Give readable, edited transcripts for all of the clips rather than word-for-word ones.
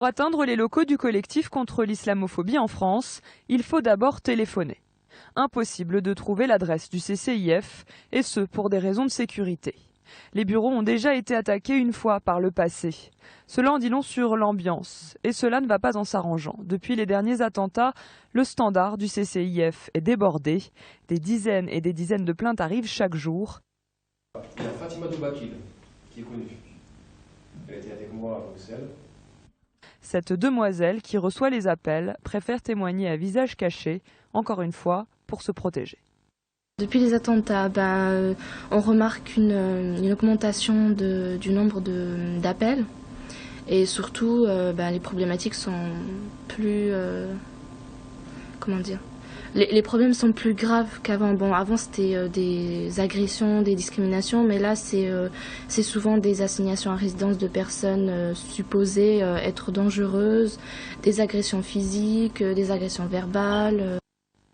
Pour atteindre les locaux du collectif contre l'islamophobie en France, il faut d'abord téléphoner. Impossible de trouver l'adresse du CCIF, et ce pour des raisons de sécurité. Les bureaux ont déjà été attaqués une fois par le passé. Cela en dit long sur l'ambiance, et cela ne va pas en s'arrangeant. Depuis les derniers attentats, le standard du CCIF est débordé. Des dizaines et des dizaines de plaintes arrivent chaque jour. Il y a Fatima Doubakil, qui est connue. Elle était avec moi à Bruxelles. Cette demoiselle qui reçoit les appels préfère témoigner à visage caché, encore une fois, pour se protéger. Depuis les attentats, on remarque une augmentation du nombre d'appels et surtout les problématiques sont plus... Les problèmes sont plus graves qu'avant. Bon, avant c'était des agressions, des discriminations, mais là c'est souvent des assignations à résidence de personnes supposées être dangereuses, des agressions physiques, des agressions verbales.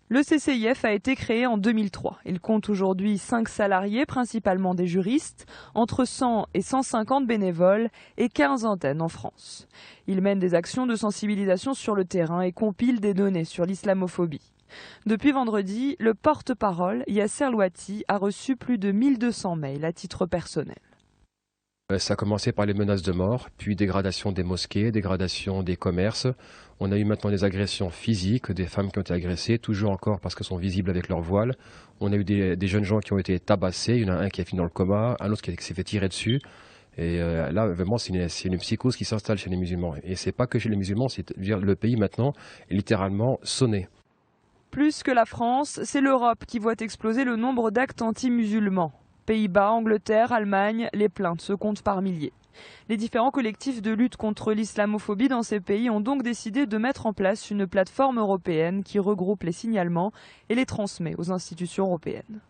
Le CCIF a été créé en 2003. Il compte aujourd'hui 5 salariés, principalement des juristes, entre 100 et 150 bénévoles et 15 antennes en France. Il mène des actions de sensibilisation sur le terrain et compile des données sur l'islamophobie. Depuis vendredi, le porte-parole Yasser Louati a reçu plus de 1200 mails à titre personnel. Ça a commencé par les menaces de mort, puis dégradation des mosquées, dégradation des commerces. On a eu maintenant des agressions physiques, des femmes qui ont été agressées, toujours encore parce qu'elles sont visibles avec leur voile. On a eu des jeunes gens qui ont été tabassés, il y en a un qui a fini dans le coma, un autre qui s'est fait tirer dessus. Et là, vraiment, c'est une psychose qui s'installe chez les musulmans. Et c'est pas que chez les musulmans, le pays maintenant est littéralement sonné. Plus que la France, c'est l'Europe qui voit exploser le nombre d'actes anti-musulmans. Pays-Bas, Angleterre, Allemagne, les plaintes se comptent par milliers. Les différents collectifs de lutte contre l'islamophobie dans ces pays ont donc décidé de mettre en place une plateforme européenne qui regroupe les signalements et les transmet aux institutions européennes.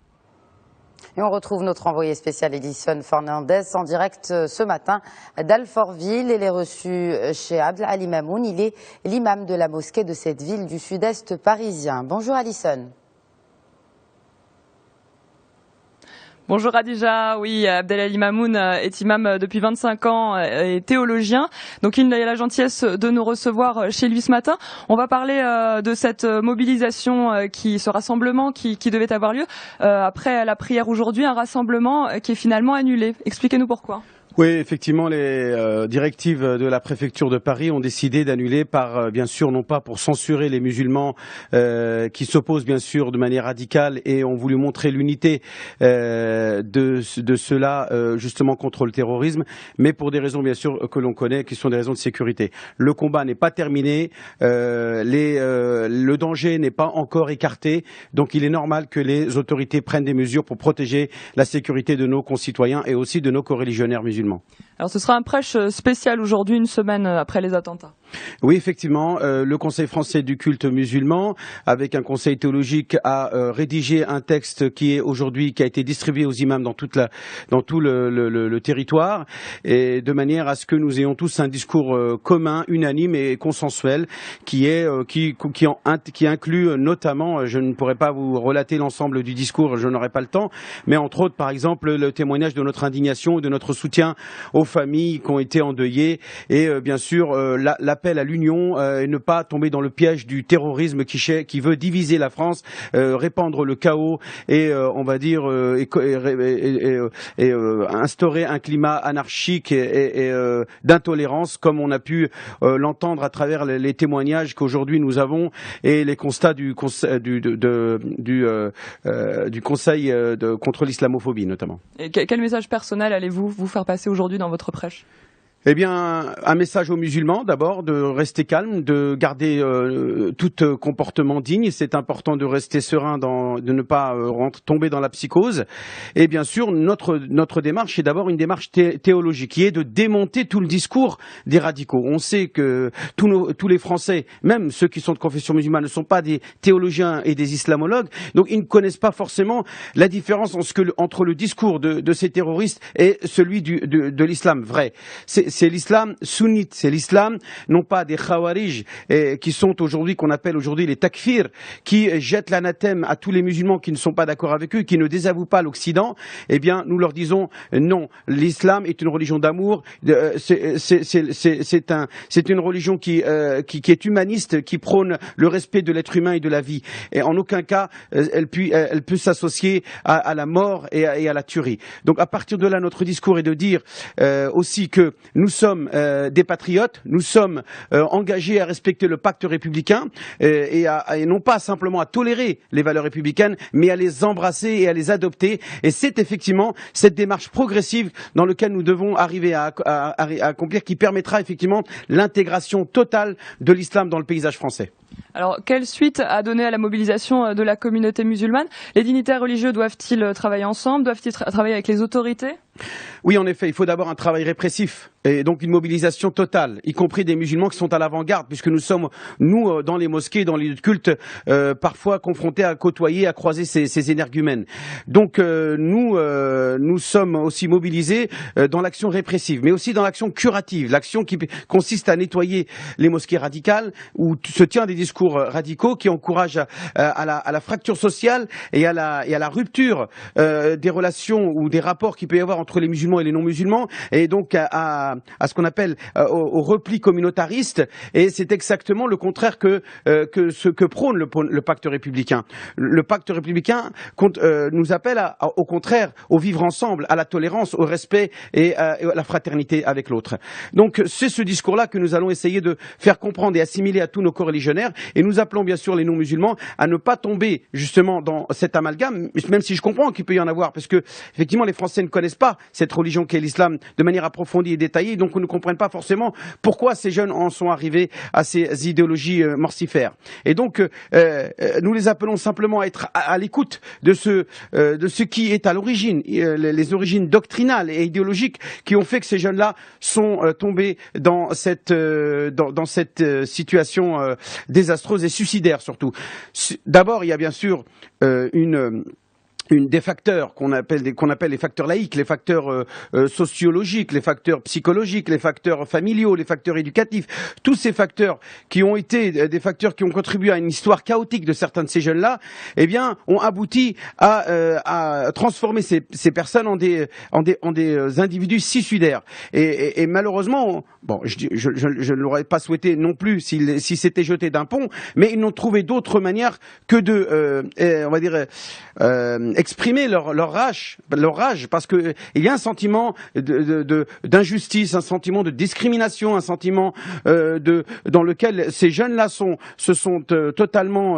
Et on retrouve notre envoyé spécial Edison Fernandez en direct ce matin d'Alfortville. Il est reçu chez Abdel Ali Mamoun. Il est l'imam de la mosquée de cette ville du sud-est parisien. Bonjour Alison. Bonjour Radija, oui, Abdel Ali Mamoun est imam depuis 25 ans et théologien. Donc il a la gentillesse de nous recevoir chez lui ce matin. On va parler de cette mobilisation, ce rassemblement qui devait avoir lieu après la prière aujourd'hui, un rassemblement qui est finalement annulé. Expliquez-nous pourquoi. Oui, effectivement, les directives de la préfecture de Paris ont décidé d'annuler bien sûr, non pas pour censurer les musulmans qui s'opposent bien sûr de manière radicale et ont voulu montrer l'unité de ceux-là justement contre le terrorisme, mais pour des raisons bien sûr que l'on connaît, qui sont des raisons de sécurité. Le combat n'est pas terminé, le danger n'est pas encore écarté, donc il est normal que les autorités prennent des mesures pour protéger la sécurité de nos concitoyens et aussi de nos coreligionnaires musulmans. Alors ce sera un prêche spécial aujourd'hui, une semaine après les attentats. Oui, effectivement, le Conseil français du culte musulman, avec un conseil théologique, a rédigé un texte qui a été distribué aux imams dans tout le territoire, et de manière à ce que nous ayons tous un discours commun, unanime et consensuel, qui inclut notamment, je ne pourrais pas vous relater l'ensemble du discours, je n'aurai pas le temps, mais entre autres, par exemple, le témoignage de notre indignation, de notre soutien aux familles qui ont été endeuillées, et bien sûr l'appel à l'union et ne pas tomber dans le piège du terrorisme qui veut diviser la France, répandre le chaos et on va dire instaurer un climat anarchique et d'intolérance, comme on a pu l'entendre à travers les témoignages qu'aujourd'hui nous avons et les constats du Conseil contre l'islamophobie notamment. Et quel message personnel allez-vous vous faire passer aujourd'hui dans votre prêche ? Eh bien, un message aux musulmans, d'abord, de rester calme, de garder tout comportement digne. C'est important de rester serein, de ne pas tomber dans la psychose. Et bien sûr, notre démarche est d'abord une démarche théologique, qui est de démonter tout le discours des radicaux. On sait que tous les Français, même ceux qui sont de confession musulmane, ne sont pas des théologiens et des islamologues, donc ils ne connaissent pas forcément la différence entre le discours de ces terroristes et celui de l'islam vrai. c'est l'islam sunnite, c'est l'islam non pas des khawarij qui sont aujourd'hui, qu'on appelle aujourd'hui les takfirs, qui jettent l'anathème à tous les musulmans qui ne sont pas d'accord avec eux, qui ne désavouent pas l'Occident. Eh bien, nous leur disons non, l'islam est une religion d'amour, c'est une religion qui est humaniste, qui prône le respect de l'être humain et de la vie. Et en aucun cas, elle peut s'associer à la mort et à la tuerie. Donc à partir de là, notre discours est de dire aussi que nous sommes des patriotes, nous sommes engagés à respecter le pacte républicain et non pas simplement à tolérer les valeurs républicaines, mais à les embrasser et à les adopter. Et c'est effectivement cette démarche progressive dans laquelle nous devons arriver à accomplir, qui permettra effectivement l'intégration totale de l'islam dans le paysage français. Alors, quelle suite a donné à la mobilisation de la communauté musulmane? Les dignitaires religieux doivent-ils travailler ensemble? Doivent-ils travailler avec les autorités? Oui, en effet, il faut d'abord un travail répressif et donc une mobilisation totale, y compris des musulmans qui sont à l'avant-garde, puisque nous sommes, dans les mosquées, dans les lieux de culte, parfois confrontés à côtoyer, à croiser ces énergumènes. Donc nous sommes aussi mobilisés dans l'action répressive, mais aussi dans l'action curative, l'action qui consiste à nettoyer les mosquées radicales, où se tient des discours radicaux qui encouragent à la fracture sociale et à la rupture des relations ou des rapports qu'il peut y avoir entre les musulmans et les non-musulmans, et donc à ce qu'on appelle au repli communautariste. Et c'est exactement le contraire que ce que prône le pacte républicain. Le pacte républicain nous appelle au contraire au vivre ensemble, à la tolérance, au respect et à la fraternité avec l'autre. Donc c'est ce discours-là que nous allons essayer de faire comprendre et assimiler à tous nos coreligionnaires, et nous appelons bien sûr les non-musulmans à ne pas tomber justement dans cet amalgame, même si je comprends qu'il peut y en avoir, parce que effectivement les Français ne connaissent pas cette religion qu'est l'islam de manière approfondie et détaillée, donc ils ne comprennent pas forcément pourquoi ces jeunes en sont arrivés à ces idéologies mortifères. Et donc nous les appelons simplement à être à l'écoute de ce qui est à l'origine, les origines doctrinales et idéologiques qui ont fait que ces jeunes-là sont tombés dans cette situation désastreuse et suicidaire surtout. D'abord, il y a bien sûr des facteurs qu'on appelle les facteurs laïques, les facteurs sociologiques, les facteurs psychologiques, les facteurs familiaux, les facteurs éducatifs, tous ces facteurs qui ont été des facteurs qui ont contribué à une histoire chaotique de certains de ces jeunes-là, eh bien, ont abouti à transformer ces personnes en des individus suicidaires. Et malheureusement, bon, je ne l'aurais pas souhaité non plus s'ils s'étaient jetés d'un pont, mais ils n'ont trouvé d'autres manières que de, on va dire, exprimer leur rage, parce que il y a un sentiment d'injustice, un sentiment de discrimination, un sentiment dans lequel ces jeunes-là se sont totalement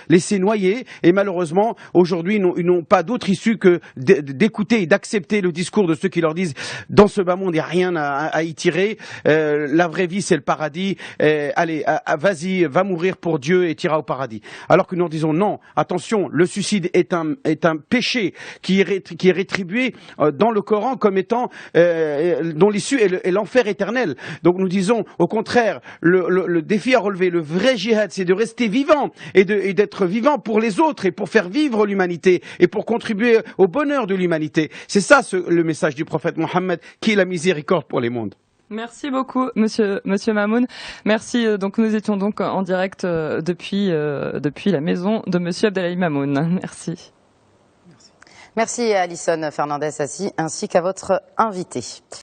laissés noyer, et malheureusement aujourd'hui ils n'ont pas d'autre issue que d'écouter et d'accepter le discours de ceux qui leur disent dans ce bas monde il n'y a rien à y tirer, la vraie vie c'est le paradis, allez vas-y, va mourir pour Dieu et t'iras au paradis. Alors que nous disons non, attention, le suicide est un péché qui est rétribué dans le Coran comme étant dont l'issue est l'enfer éternel. Donc nous disons au contraire, le défi à relever, le vrai djihad, c'est de rester vivant et d'être vivant pour les autres et pour faire vivre l'humanité et pour contribuer au bonheur de l'humanité. C'est ça le message du prophète Mohammed, qui est la miséricorde pour les mondes. Merci beaucoup, monsieur Mamoun. Merci. Donc nous étions donc en direct depuis la maison de monsieur Abdelhaim Mamoun. Merci. Merci à Alison Fernandez ainsi qu'à votre invité.